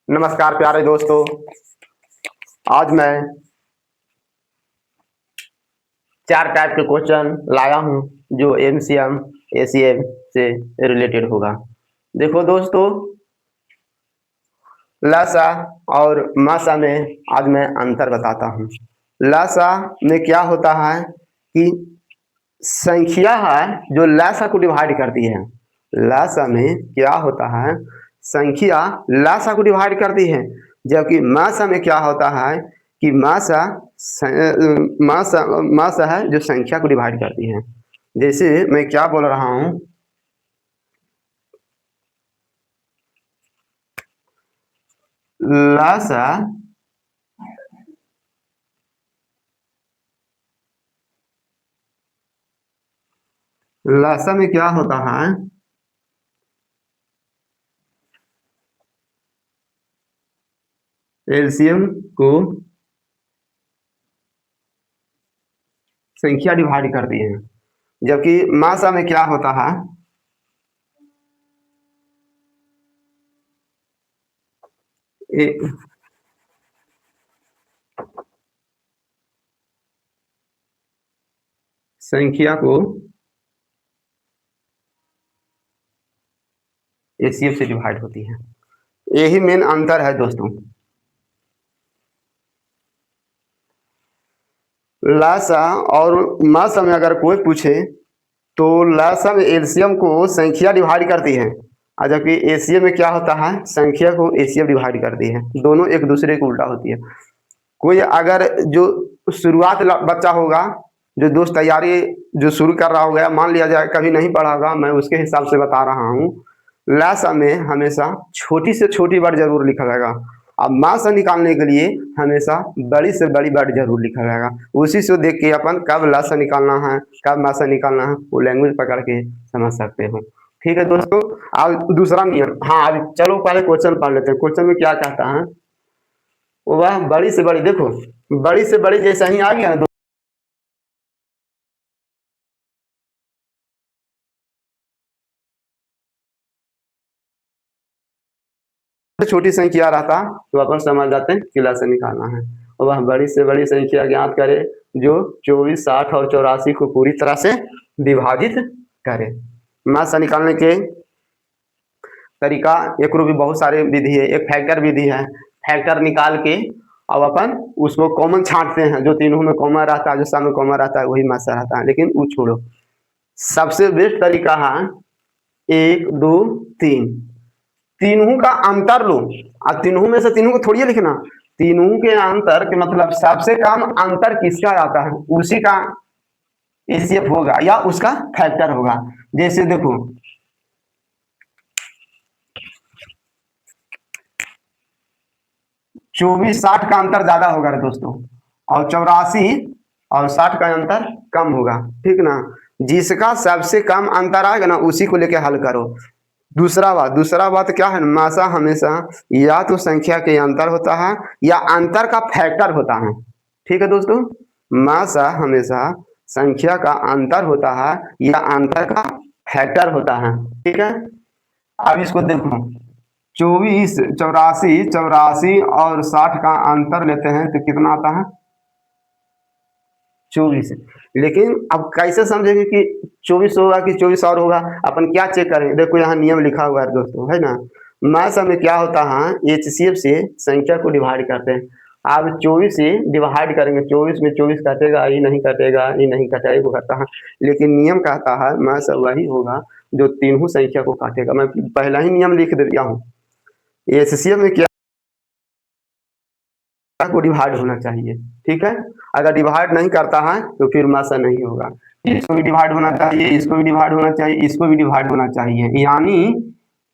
नमस्कार प्यारे दोस्तों। आज मैं 4 टाइप के क्वेश्चन लाया हूं जो एमसीएम एसीएम से रिलेटेड होगा। देखो दोस्तों, लसा और मासा में आज मैं अंतर बताता हूं। लसा में क्या होता है कि संख्या है जो लसा को डिवाइड करती है। लसा में क्या होता है, संख्या लसा को डिवाइड करती है। जबकि मासा में क्या होता है कि मासा है जो संख्या को डिवाइड करती है। जैसे मैं क्या बोल रहा हूँ, लसा लसा में क्या होता है, एलसीएम को संख्या डिवाइड करती है। जबकि मासा में क्या होता है, संख्या को एसीएफ से डिवाइड होती है। यही मेन अंतर है दोस्तों। लासा और मासा में अगर कोई पूछे तो लासा में एलसीएम को संख्या डिवाइड करती है, और जबकि एसीएम में क्या होता है, संख्या को एसीएफ डिवाइड करती है। दोनों एक दूसरे को उल्टा होती है। कोई अगर जो शुरुआत बच्चा होगा, जो दोस्त तैयारी जो शुरू कर रहा होगा, मान लिया जाए कभी नहीं पढ़ा होगा, मैं उसके हिसाब से बता रहा हूँ। लासा में हमेशा छोटी से छोटी वर्ड जरूर लिखा जाएगा। अब मासा निकालने के लिए हमेशा बड़ी से बड़ी वर्ड जरूर लिखा जाएगा। उसी से देख के अपन कब लासा निकालना है, कब मासा निकालना है, वो लैंग्वेज पकड़ के समझ सकते हो। ठीक है दोस्तों। अब दूसरा नियम, हाँ अब चलो पहले क्वेश्चन पढ़ लेते हैं। क्वेश्चन में क्या कहता है, वह बड़ी से बड़ी, देखो बड़ी से बड़ी जैसा ही आ गया ना, छोटी संख्या रहता तो अपन समझ जाते हैं किला से निकालना है। और वह बड़ी से बड़ी संख्या ज्ञात करे जो 24, 60 और 84 को पूरी तरह से विभाजित करे। मासा निकालने के तरीका एक भी बहुत सारे विधि है। एक फैक्टर विधि है। फैक्टर निकाल के अब अपन उसको कॉमन छांटते हैं। जो तीनों में कॉमन रहता है, जो सब में कॉमन रहता है, वही मासा रहता है। लेकिन वो छोड़ो, सबसे बेस्ट तरीका है 1, 2, 3, तीनों का अंतर लो। अब तीनों में से तीनों को थोड़ी लिखना, तीनों के अंतर के मतलब सबसे कम अंतर किसका आता है, उसी का एसीएफ होगा या उसका फैक्टर होगा। जैसे देखो 24, 60 का अंतर ज्यादा होगा रे दोस्तों, और 84 और 60 का अंतर कम होगा। ठीक ना। जिसका सबसे कम अंतर आएगा ना, उसी को लेके हल करो। दूसरा बात क्या है, मासा हमेशा या तो संख्या के अंतर होता है या अंतर का फैक्टर होता है। ठीक है दोस्तों। मासा हमेशा संख्या का अंतर होता है या अंतर का फैक्टर होता है। ठीक है। अब इसको देखो, 24, 84, 84 और 60 का अंतर लेते हैं तो कितना आता है, 24। लेकिन अब कैसे समझेंगे कि 24 होगा कि 24 और होगा, अपन क्या चेक करेंगे। देखो यहाँ नियम लिखा हुआ है दोस्तों, है ना। मासा में क्या होता है, एचसीएफ से संख्या को डिवाइड करते हैं। आप 24 से डिवाइड करेंगे, 24 में 24 काटेगा, ये नहीं काटेगा, ये नहीं काटेगा, वो करता है। लेकिन नियम कहता है मासा वही होगा जो तीनों संख्या को काटेगा। मैं पहला ही नियम लिख दिया हूँ। एचसीएफ में क्या को डिवाइड होना चाहिए। ठीक है। अगर डिवाइड नहीं करता है तो फिर मासा नहीं होगा। इसको भी डिवाइड होना चाहिए, इसको भी डिवाइड होना चाहिए, इसको भी डिवाइड होना चाहिए। यानी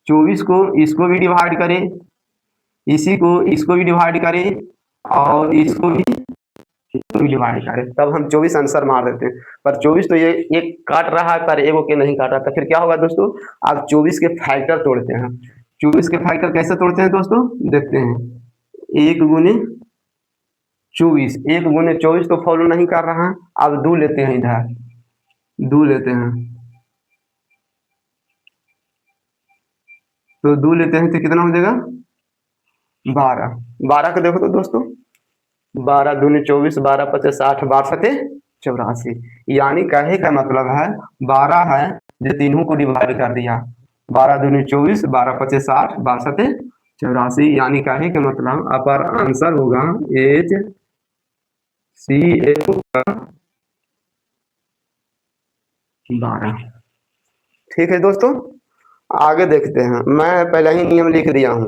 24 को इसको भी डिवाइड करें, इसी को इसको भी डिवाइड करें, और इसको भी डिवाइड करें, तब हम 24 आंसर मार देते हैं। पर 24 तो ये एक काट रहा है, पर एगो के नहीं काट रहा था। फिर क्या होगा दोस्तों, आप 24 के फैक्टर तोड़ते हैं। 24 के फैक्टर कैसे तोड़ते हैं दोस्तों, देखते हैं। 1 गुने 24, 1 गुने 24 तो फॉलो नहीं कर रहा है। अब दो लेते हैं, इधर दो लेते हैं, तो दो लेते हैं तो कितना हो जाएगा, 12। 12 को देखो तो दोस्तों, 12 दूनी 24, 12 × 5 = 60, 12 × 7 = 84। यानी कहे का मतलब है 12 है जो तीनों को डिवाइड कर दिया, 12 दूनी 24, 12 × 5 = 60, 12 × 7 = 84। यानी कहे का मतलब अपर आंसर होगा HCl का 12। ठीक है दोस्तों, आगे देखते हैं। मैं पहले ही नियम लिख दिया हूँ।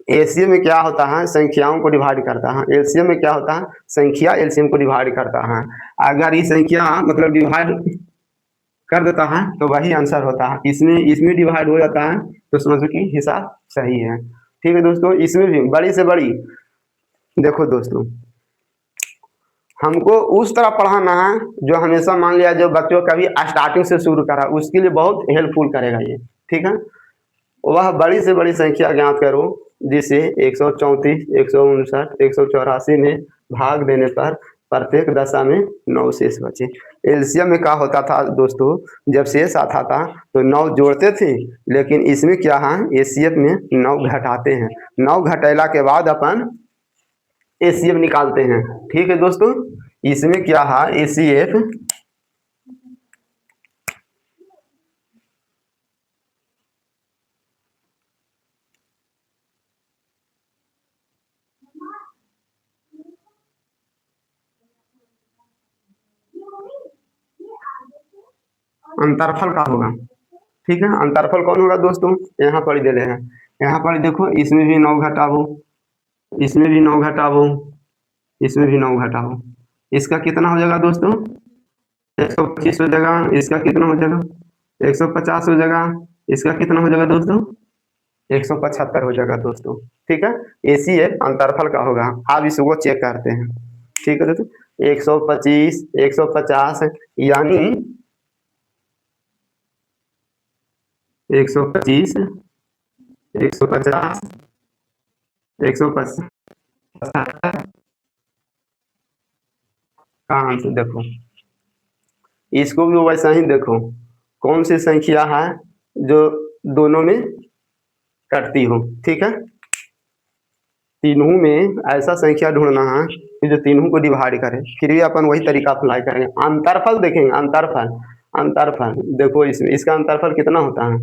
एलसीएम में क्या होता है, संख्याओं को डिवाइड करता है। एलसीएम में क्या होता है, संख्या एलसीएम को डिवाइड करता है। अगर ये संख्या मतलब डिवाइड कर देता है तो वही आंसर होता है। इसमें इसमें डिवाइड हो जाता है तो समझो कि हिसाब सही है। ठीक है दोस्तों, इसमें भी बड़ी से बड़ी, देखो दोस्तों, हमको उस तरह पढ़ाना है जो हमेशा मान लिया जो बच्चों का भी स्टार्टिंग से शुरू करा, उसके लिए बहुत हेल्पफुल करेगा ये। ठीक है, वह बड़ी से बड़ी संख्या ज्ञात करो जिसे 134, 159, 184 में भाग देने पर प्रत्येक दशा में 9 शेष बचे। एलसीएम में क्या होता था दोस्तों, जब शेष आता था तो 9 जोड़ते थे, लेकिन इसमें क्या है, एसीएफ में 9 घटाते हैं। 9 घटेला के बाद अपन एसीएफ निकालते हैं। ठीक है दोस्तों, इसमें क्या है, एसीएफ अंतरफल का होगा। ठीक है, अंतरफल कौन होगा दोस्तों, यहाँ पर दे रहे हैं। यहाँ पर देखो, इसमें भी 9 घटाओ, इसमें भी 9 घटाओ, इसमें भी 9 घटाओ, इसका कितना हो जाएगा दोस्तों, 125 हो जाएगा। इसका कितना हो जाएगा, 150 हो जाएगा। इसका कितना हो जाएगा दोस्तों, 175 हो जाएगा दोस्तों। ठीक है, एसीएफ अंतरफल का होगा। आप इसको चेक करते हैं। ठीक है दोस्तों, 125, 150, यानी 125, 150, 175 का आंसर देखो। इसको भी वैसा ही देखो, कौन सी संख्या है जो दोनों में कटती हो। ठीक है, तीनों में ऐसा संख्या ढूंढना है कि जो तीनों को डिवाइड करे। फिर भी अपन वही तरीका अप्लाई करेंगे, अंतरफल देखेंगे। अंतरफल, अंतरफल देखो, इसमें इसका अंतरफल कितना होता है,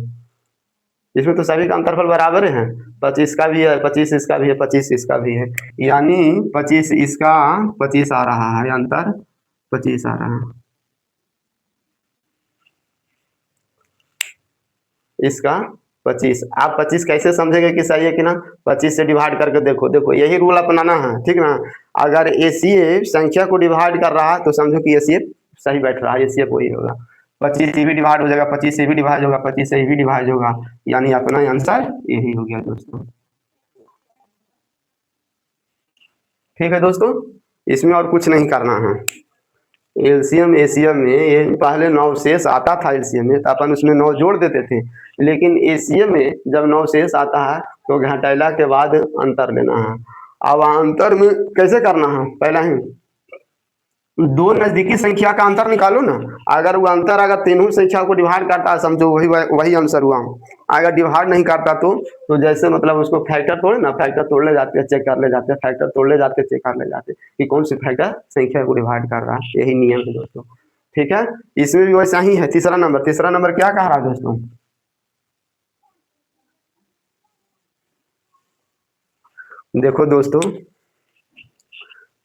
इसमें तो सभी का अंतरफल बराबर है। 25 का भी है, 25 इसका भी है, 25 इसका भी है, यानी 25 इसका 25 आ रहा है, अंतर 25 आ रहा है। इसका 25, आप 25 कैसे समझेंगे कि सही है कि ना, 25 से डिवाइड करके देखो। देखो यही रूल अपनाना है, ठीक ना। अगर एसीएफ संख्या को डिवाइड कर रहा है तो समझो कि एसीएफ सही बैठ रहा है, एसीएफ वही होगा। 25 से भी डिवाइड हो जाएगा, 25 से भी डिवाइड होगा, 25 से भी डिवाइड होगा, यानी अपना आंसर यही हो गया दोस्तों। ठीक है दोस्तों, इसमें और कुछ नहीं करना है। एलसीएम एसीएम में ये पहले 9 शेष आता था, एलसीएम में तो अपन उसमें 9 जोड़ देते थे, लेकिन एसीएम में जब 9 शेष आता है तो घटाइला के बाद अंतर लेना है। अब अंतर में कैसे करना है, पहला ही दो नजदीकी संख्या का अंतर निकालो ना। अगर वो अंतर अगर तीनों संख्या को डिवाइड करता है, समझो वही वही आंसर हुआ। अगर डिवाइड नहीं करता तो जैसे मतलब उसको फैक्टर तोड़े ना, फैक्टर तोड़ ले जाते हैं, चेक कर ले जाते हैं, फैक्टर तोड़ ले जाते हैं, चेक कर ले जाते हैं कि कौन सी फैक्टर संख्या को डिवाइड कर रहा है। यही नियम है दोस्तों। ठीक है, इसमें भी वैसा ही है। तीसरा नंबर, तीसरा नंबर क्या कह रहा है दोस्तों, देखो दोस्तों,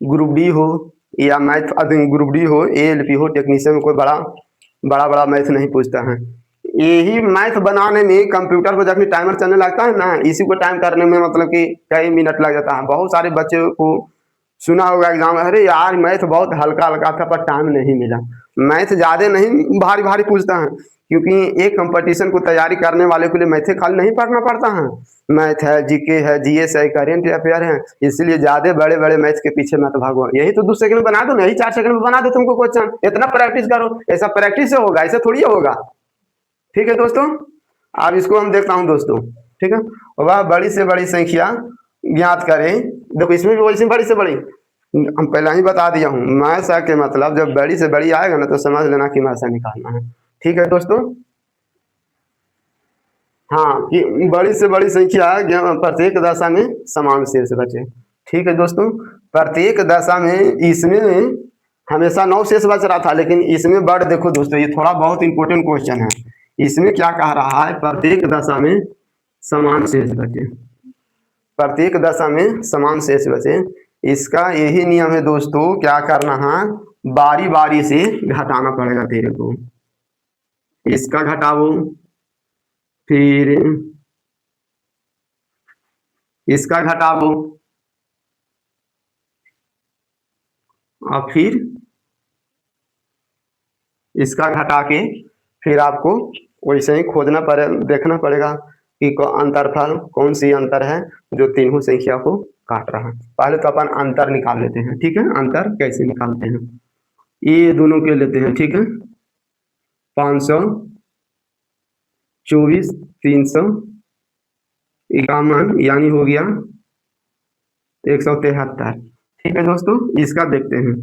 ग्रुप डी हो या मैथ, ग्रुप डी हो, एएलपी हो, टेक्नीशियन में कोई बड़ा बड़ा बड़ा मैथ नहीं पूछता है। यही मैथ बनाने में कंप्यूटर को जब टाइमर चलने लगता है ना, इसी को टाइम करने में मतलब कि कई मिनट लग जाता है। बहुत सारे बच्चे को सुना होगा एग्जाम, अरे यार मैथ बहुत हल्का हल्का था पर टाइम नहीं मिला। मैथ ज्यादा नहीं भारी भारी पूछता है, क्योंकि एक कंपटीशन को तैयारी करने वाले के लिए मैथ खाली नहीं पढ़ना पड़ता है। मैथ है, जीके है, जीएस है, करेंट अफेयर है, इसलिए ज्यादा बड़े बड़े मैथ के पीछे मत भागो। यही तो 2 सेकंड में बना दो ना, यही 4 सेकंड में बना दो तुमको क्वेश्चन। इतना प्रैक्टिस करो, ऐसा प्रैक्टिस से होगा, ऐसा थोड़ी होगा। ठीक है दोस्तों, अब इसको हम देखता हूँ दोस्तों। ठीक है, वह बड़ी से बड़ी संख्या ज्ञात करें। देखो इसमें भी वैसे बड़ी से बड़ी हम पहले ही बता दिया हूँ। मैसा के मतलब जब बड़ी से बड़ी आएगा ना तो समझ लेना कि मैसा निकालना है। ठीक है दोस्तों, हाँ कि बड़ी से बड़ी संख्या प्रत्येक दशा में समान शेष बचे। ठीक है दोस्तों, प्रत्येक दशा में इसमें हमेशा 9 शेष बच रहा था, लेकिन इसमें बढ़ देखो दोस्तों, ये थोड़ा बहुत इंपॉर्टेंट क्वेश्चन है। इसमें क्या कह रहा है, प्रत्येक दशा में समान शेष बचे, प्रत्येक दशा में समान शेष बचे। इसका यही नियम है दोस्तों, क्या करना है, बारी बारी से घटाना पड़ेगा तेरे को। इसका घटाओ, फिर इसका घटाओ, और फिर इसका घटा के फिर आपको वैसे ही खोजना पड़े, देखना पड़ेगा कि अंतरफल कौन सी अंतर है जो तीनों संख्या को काट रहा है। पहले तो अपन अंतर निकाल लेते हैं। ठीक है, अंतर कैसे निकालते हैं, ये दोनों के लेते हैं। ठीक है, 524 351 यानी हो गया 173। ठीक है दोस्तों, इसका देखते हैं।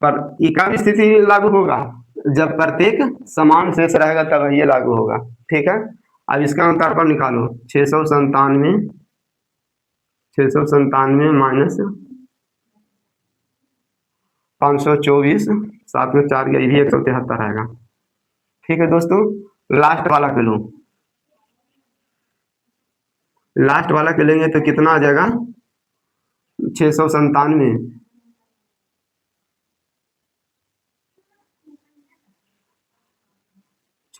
पर इका भी स्थिति लागू होगा जब प्रत्येक समान शेष रहेगा, तब ये लागू होगा। ठीक है, अब इसका अंतरफल निकालो, 697 माइनस 524, साथ में 4 गया, ये भी 173 आएगा। ठीक है दोस्तों, लास्ट वाला के लो, लास्ट वाला के लेंगे तो कितना आ जाएगा, 697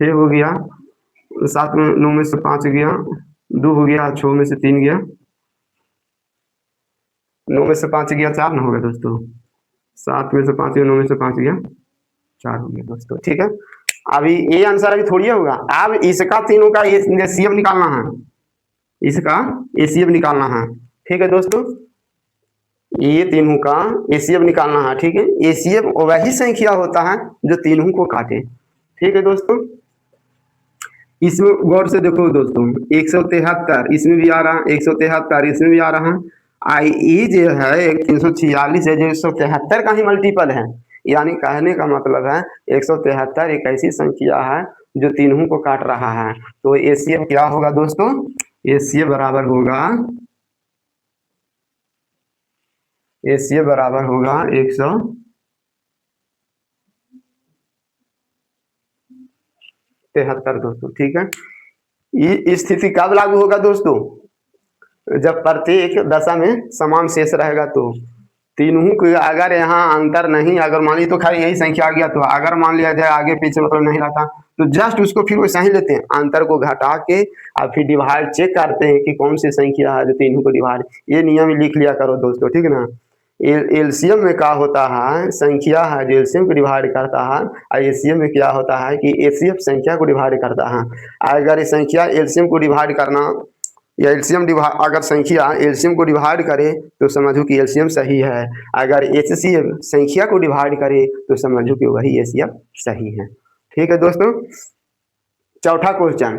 6 हो गया, 7 में 9 में से 5 गया, 2 हो गया, 6 में से 3 गया, 9 में से 5 गया 4 ना हो गया दोस्तों, 7 में से 5 गया, 9 में से 5 गया 4 हो गया दोस्तों। ठीक है, अभी ये आंसर अभी थोड़ी होगा, अब इसका तीनों का एचसीएफ निकालना है, इसका एचसीएफ निकालना है। ठीक है दोस्तों, ये तीनों का एचसीएफ निकालना है। ठीक है, एचसीएफ वही संख्या होता है जो तीनों को काटे। ठीक है दोस्तों, इसमें गौर से देखो दोस्तों, 173 इसमें भी आ रहा है, 173 इसमें भी आ रहा है। आई ई जो है 346 है, जो 173 का ही मल्टीपल है। यानी कहने का मतलब है 173 एक ऐसी संख्या है जो तीनों को काट रहा है। तो एचसीएफ क्या होगा दोस्तों, एचसीएफ बराबर होगा, एचसीएफ बराबर होगा 173 दोस्तों। ठीक है, ये स्थिति कब लागू होगा दोस्तों, जब प्रत्येक दशा में समान शेष रहेगा। तो तीनों को अगर यहाँ अंतर नहीं, अगर मान ली तो खाली यही संख्या आ गया, तो अगर मान लिया जाए आगे पीछे मतलब नहीं रहता, तो जस्ट उसको फिर वैसा ही लेते हैं, अंतर को घटा के और फिर डिवाइड चेक करते हैं कि कौन सी संख्या है जो तीनों को डिवाइड। ये नियम लिख लिया करो दोस्तों। ठीक है ना, एलसीएम में क्या होता है, संख्या है जो एलसीएम को डिवाइड करता है, और एचसीएफ में क्या होता है कि एचसीएफ संख्या को डिवाइड करता है। अगर ये संख्या एलसीएम को डिवाइड करना या एलसीएम डिवाइड, अगर संख्या एलसीएम को डिवाइड करे तो समझो कि एलसीएम सही है, अगर एचसीएफ संख्या को डिवाइड करे तो समझो कि वही एचसीएफ सही है। ठीक है दोस्तों, चौथा क्वेश्चन,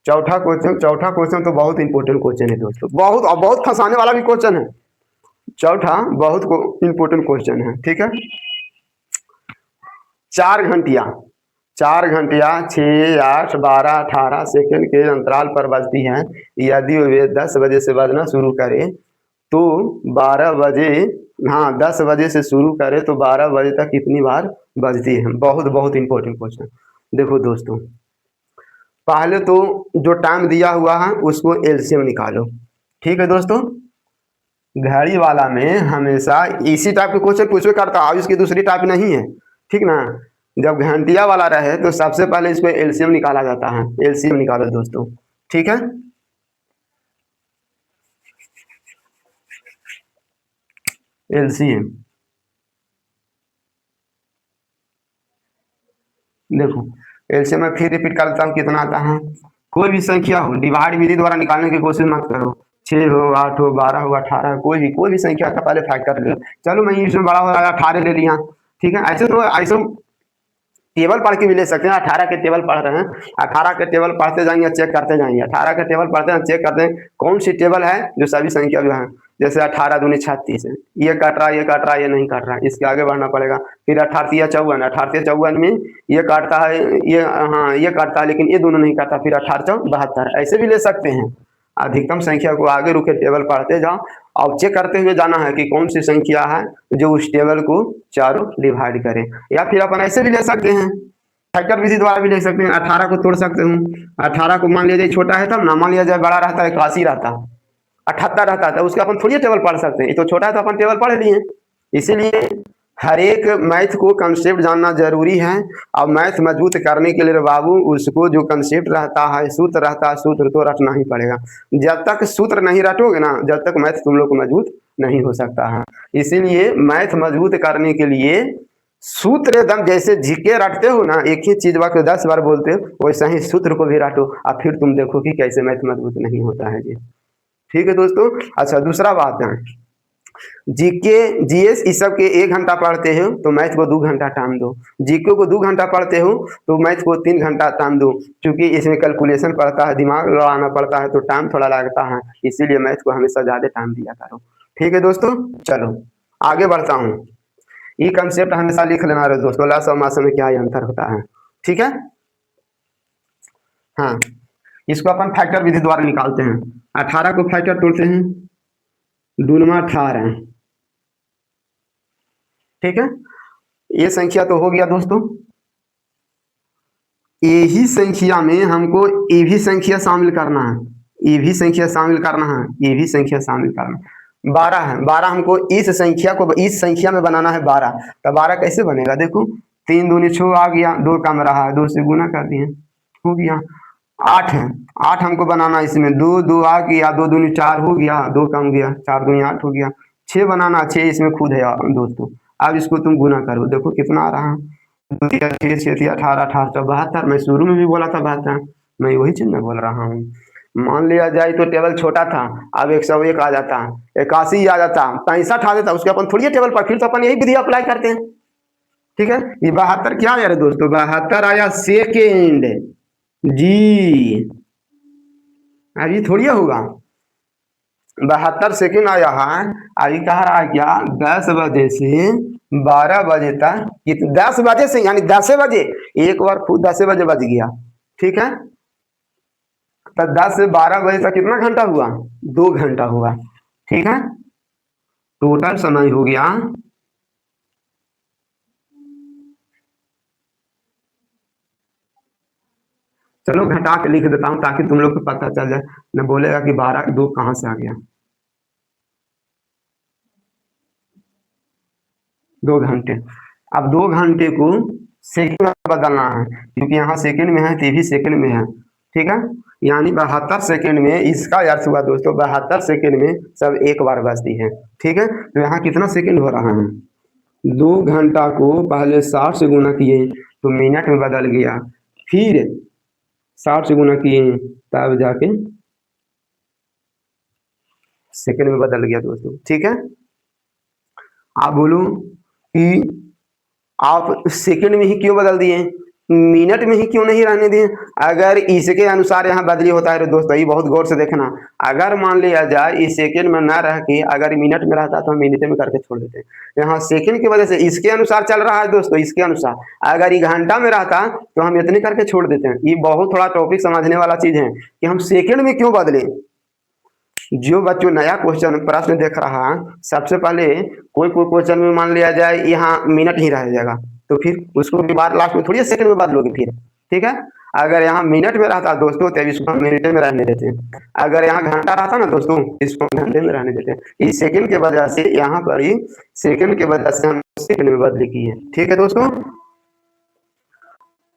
चौथा क्वेश्चन तो बहुत इंपॉर्टेंट क्वेश्चन है दोस्तों, बहुत फंसाने वाला भी क्वेश्चन है। चौथा बहुत इंपॉर्टेंट क्वेश्चन है। ठीक है, 4 घंटिया 6, 8, 12, 18 सेकंड के अंतराल पर बजती हैं। यदि वे 10 बजे से बजना शुरू करें तो 12 बजे, हाँ 10 बजे से शुरू करें तो 12 बजे तक कितनी बार बजती है। बहुत इंपॉर्टेंट क्वेश्चन। देखो दोस्तों, पहले तो जो टाइम दिया हुआ है उसको एलसीएम निकालो। ठीक है दोस्तों, घड़ी वाला में हमेशा इसी टाइप के क्वेश्चन पूछे करता है, इसकी दूसरी टाइप नहीं है। ठीक ना, जब घंटिया वाला रहे तो सबसे पहले इसको एलसीएम निकाला जाता है। एलसीएम निकालो दोस्तों। ठीक है, एलसीएम देखो, एलसीएम में फिर रिपीट कर देता हूँ कितना आता है। कोई भी संख्या हो, डिवाइड विधि द्वारा निकालने की कोशिश मत करो। 6 हो, 8 हो, 12 हो, 18 हो, कोई भी संख्या का पहले फैक्टर ले लो। चलो मैं इसमें बड़ा हो रहा 18 ले लिया। ठीक है, ऐसे तो ऐसे टेबल पढ़ के भी ले सकते हैं। 18 के टेबल पढ़ रहे हैं, 18 के टेबल पढ़ते जाएंगे, चेक करते जाएंगे, 18 के टेबल पढ़ते हैं, चेक करते हैं कौन सी टेबल है जो सभी संख्या जो है। जैसे 18 दूनी 36 है, ये काट रहा, ये काट रहा, ये नहीं काट रहा, इसके आगे बढ़ना पड़ेगा। फिर 18 54, 18 54 में ये काटता है, ये हाँ ये काटता है, लेकिन ये दोनों नहीं काटता। फिर 18 72, ऐसे भी ले सकते हैं। अधिकतम संख्या को आगे रुके टेबल पढ़ते जाओ और चेक करते हुए जाना है कि कौन सी संख्या है जो उस टेबल को चारों डिवाइड करे। या फिर अपन ऐसे भी ले सकते हैं, फैक्टर विधि द्वारा भी ले सकते हैं। 18 को तोड़ सकते हूँ, 18 को मान लिया जाए छोटा है तब ना, मान लिया जाए बड़ा रहता है 81 रहता, 78 रहता है, उसके अपन थोड़ी टेबल पढ़ सकते हैं। ये तो छोटा है तो अपन टेबल पढ़ लिए। इसीलिए हर एक मैथ को कंसेप्ट जानना जरूरी है। और मैथ मजबूत करने के लिए बाबू उसको जो कंसेप्ट रहता है, सूत्र रहता है, सूत्र तो रटना ही पड़ेगा। जब तक सूत्र नहीं रटोगे ना, जब तक मैथ तुम लोग को मजबूत नहीं हो सकता है। इसीलिए मैथ मजबूत करने के लिए सूत्र एकदम जैसे जीके रटते हो ना, एक ही चीज को 10 बार बोलते हो, वैसा ही सूत्र को भी रटो और फिर तुम देखो कि कैसे मैथ मजबूत नहीं होता है जी। ठीक है दोस्तों। अच्छा, दूसरा बात है, जीके जीएस इस सब के 1 घंटा पढ़ते हो तो मैथ को 2 घंटा टाइम दो। जीके को 2 घंटा पढ़ते हो तो मैथ को 3 घंटा टाइम दो, क्योंकि इसमें कैलकुलेशन पड़ता है, दिमाग लगाना पड़ता है, तो टाइम थोड़ा लगता है। इसीलिए मैथ को हमेशा ज्यादा टाइम दिया करो। ठीक है दोस्तों, चलो आगे बढ़ता हूँ। ये कंसेप्ट हमेशा लिख लेना रहे दोस्तों, लस और मास में क्या अंतर होता है। ठीक है, हाँ इसको अपन फैक्टर विधि द्वारा निकालते हैं। 18 को फैक्टर तोड़ते हैं, दूनमा 18। ठीक है, ये संख्या तो हो गया दोस्तों। यही संख्या में हमको ये भी संख्या शामिल करना है, ये भी संख्या शामिल करना है, ये भी संख्या शामिल करना है। 12 है, 12 हमको इस संख्या को इस संख्या में बनाना है 12। तो 12 कैसे बनेगा, देखो 3 दूनी 6 आ गया, 2 कम रहा, 2 से गुना कर दिए, हो गया। 8 है, 8 हमको बनाना है, इसमें 2 2 आ गया, 2 दूनी 4 हो गया, 2 कम गया, 4 दूनी 8 हो गया। 6 बनाना, 6 इसमें खुद है दोस्तों। अब इसको तुम गुना करो, देखो कितना आ रहा है, 2 6 6 18 18 72। मैं शुरू में भी बोला था 72, मैं वही चीज में बोल रहा हूँ। मान लिया जाए तो टेबल छोटा था, अब 101 आ जाता, 81 आ जाता, 65 आ जाता, उसके अपन थोड़ी टेबल पर, फिर तो अपन यही विधि अप्लाई करते हैं। ठीक है, ये 72 क्या आया रे दोस्तों, 72 आया सेकेंड जी। अभी थोड़ी होगा, 72 सेकेंड आया है। अभी कह रहा है क्या, 10 बजे से 12 बजे तक, 10 बजे से यानी 10 बजे, एक बार खुद 10 बजे बज गया। ठीक है, तो 10 से 12 बजे तक कितना घंटा हुआ, 2 घंटा हुआ। ठीक है, टोटल समय हो गया, चलो घटा के लिख देता हूं ताकि तुम लोग को पता चल जाए, न बोलेगा कि 12 2 कहां से आ गया। 2 घंटे। अब 2 घंटे को सेकंड में बदलना है, क्योंकि यहाँ सेकंड में है तो ये भी सेकंड में है। ठीक है, यानी 72 सेकंड में, इसका अर्थ हुआ दोस्तों 72 सेकंड में सब एक बार बजती है। ठीक है, तो यहाँ कितना सेकंड हो रहा है, 2 घंटा को पहले 60 से गुना किए तो मिनट में बदल गया, फिर 60 से गुना किए तब जाके सेकंड में बदल गया दोस्तों। ठीक है, आप बोलो कि आप सेकंड में ही क्यों बदल दिए, मिनट में ही क्यों नहीं रहने दिए। अगर इसके अनुसार यहाँ बदली होता है तो दोस्तों ये बहुत गौर से देखना, अगर मान लिया जाए इस सेकंड में ना रह के अगर मिनट में रहता तो हम मिनट में करके छोड़ देते। यहाँ सेकंड की वजह से इसके अनुसार चल रहा है दोस्तों, इसके अनुसार अगर ये घंटा में रहता तो हम इतने करके छोड़ देते हैं। ये बहुत थोड़ा टॉपिक समझने वाला चीज है कि हम सेकंड में क्यों बदले। जो बच्चों नया क्वेश्चन प्रश्न देख रहा है, सबसे पहले कोई क्वेश्चन में मान लिया जाए यहाँ मिनट ही रह जाएगा, तो फिर उसको भी बाद लास्ट में थोड़ी सेकंड में बदलोगे फिर। ठीक है, अगर यहाँ मिनट में रहता दोस्तों तो इसको हम मिनट में रहने देते हैं। अगर यहाँ घंटा रहता ना दोस्तों, इसको घंटे में रहने देते हैं। इस सेकंड के वजह से यहाँ पर ही सेकंड के वजह से हम सेकंड में बदली की है। ठीक है दोस्तों,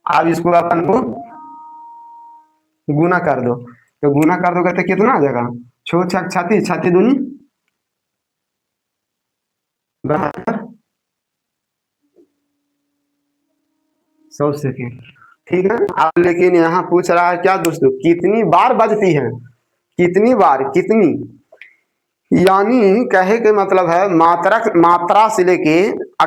अब इसको अपन को गुना कर दो, तो गुना कर दोगे तो कितना आ जाएगा, 6 6 36, 36 दूनी 72, 100 सेकेंड। ठीक है, अब लेकिन यहाँ पूछ रहा है क्या दोस्तों, कितनी बार बजती है, कितनी बार, कितनी, यानी कहे के मतलब है मात्रा से लेके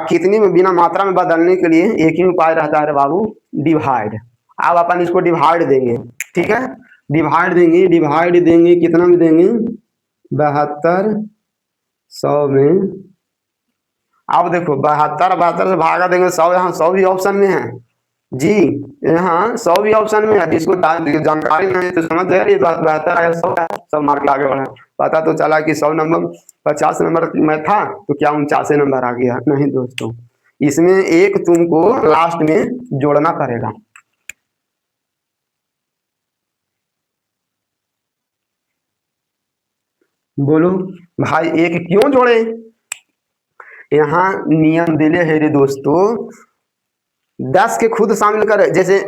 कितनी में, बिना मात्रा में बदलने के लिए एक ही उपाय रहता है बाबू, डिवाइड। अब अपन इसको डिवाइड देंगे। ठीक है, डिवाइड देंगे, डिवाइड देंगे कितना में देंगे, 72 100 में अब देखो 72 72 से भागा देंगे 100, यहाँ 100 भी ऑप्शन में है जी। यहाँ 100 भी ऑप्शन में है, जिसको जानकारी नहीं है तो समझ जाए ये बात, 72 आया 100 है, सब मार्क आगे बढ़ा। पता तो चला कि 100 नंबर 50 नंबर में था तो क्या 49 नंबर आ गया? नहीं दोस्तों, इसमें एक तुमको लास्ट में जोड़ना पड़ेगा। बोलो भाई, एक क्यों जोड़े? यहाँ नियम दिले है रे दोस्तों, 10 के खुद शामिल कर, जैसे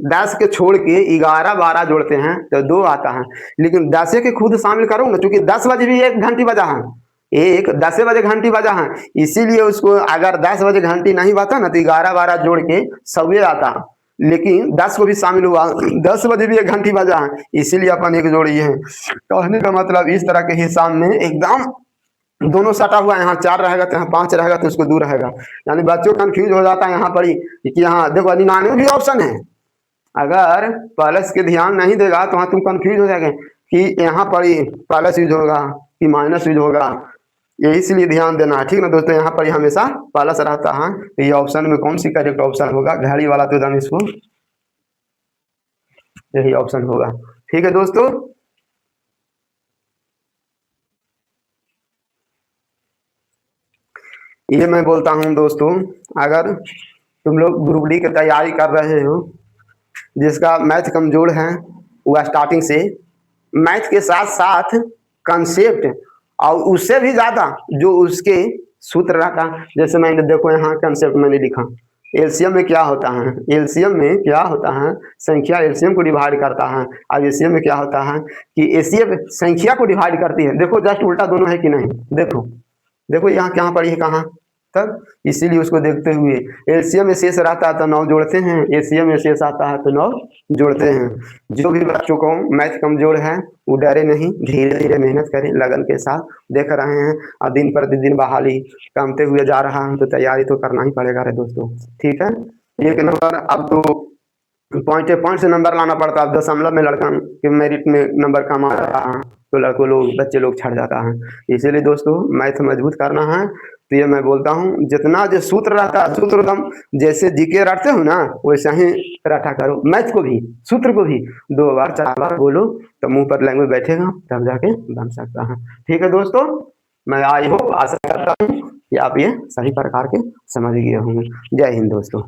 10 के छोड़ के 11 12 जोड़ते हैं तो 2 आता है, लेकिन 10 के खुद शामिल करो ना, क्योंकि 10 बजे भी एक घंटी बजा है, एक 10 बजे घंटी बजा है, इसीलिए उसको अगर 10 बजे घंटी नहीं बजा ना तो 11 12 जोड़ के 100 आता, लेकिन 10 को भी शामिल हुआ, 10 बजे भी एक घंटी बजा है, इसीलिए अपन एक जोड़ी है। कहने का मतलब इस तरह के हिसाब में एकदम दोनों सटा हुआ है, यहाँ 4 रहेगा तो यहाँ 5 रहेगा तो उसको 2 रहेगा, यानी बच्चों कंफ्यूज हो जाता है यहाँ पर ही कि यहाँ देखो 99 भी ऑप्शन है, अगर प्लस के ध्यान नहीं देगा तो वहाँ तुम कंफ्यूज हो जाएंगे कि यहाँ पर ही प्लस यूज होगा कि माइनस यूज होगा, ये इसलिए ध्यान देना है, ठीक ना दोस्तों। यहाँ पर ही हमेशा प्लस रहता है, तो ये ऑप्शन में कौन सी करेक्ट ऑप्शन होगा? घड़ी वाला तो एकदम इसको यही ऑप्शन होगा, ठीक है दोस्तों। ये मैं बोलता हूँ दोस्तों, अगर तुम लोग ग्रुप डी की तैयारी कर रहे हो, जिसका मैथ कमजोर है, वो स्टार्टिंग से मैथ के साथ साथ कंसेप्ट और उससे भी ज्यादा जो उसके सूत्र रहता, जैसे मैंने देखो यहाँ कंसेप्ट मैंने लिखा, एलसीएम में क्या होता है, एलसीएम में क्या होता है, संख्या एलसीएम को डिवाइड करता है। अब एलसीएम में क्या होता है कि एसीएम संख्या को डिवाइड करती है, देखो जस्ट उल्टा दोनों है कि नहीं, देखो देखो यहाँ कहाँ पर है, कहाँ तब, इसीलिए उसको देखते हुए एलसीएम में शेष रहता है तो 9 जोड़ते हैं, एसीएम में शेष आता है तो 9 जोड़ते हैं। जो भी बच्चों को मैथ कमजोर है वो डरे नहीं, धीरे धीरे मेहनत करें, लगन के साथ देख रहे हैं और दिन प्रतिदिन बहाली कमते हुए जा रहा है, तो तैयारी तो करना ही पड़ेगा रे दोस्तों, ठीक है। एक नंबर अब तो पॉइंट से नंबर लाना पड़ता है, दशमलव में लड़का के मेरिट में नंबर कम आ रहा है तो लड़कों लोग बच्चे लोग छट जाता है, इसीलिए दोस्तों मैथ मजबूत करना है। तो ये मैं बोलता हूँ जितना जो सूत्र रहता है, सूत्र तुम जैसे जीके रटते हो ना वैसा ही रटा करो, मैथ को भी सूत्र को भी 2 बार 4 बार बोलो तो मुंह पर लैंग्वेज बैठेगा, तब जाके बन सकता है, ठीक है दोस्तों। मैं आई होप आशा करता हूँ कि आप ये सही प्रकार के समझ गए होंगे। जय हिंद दोस्तों।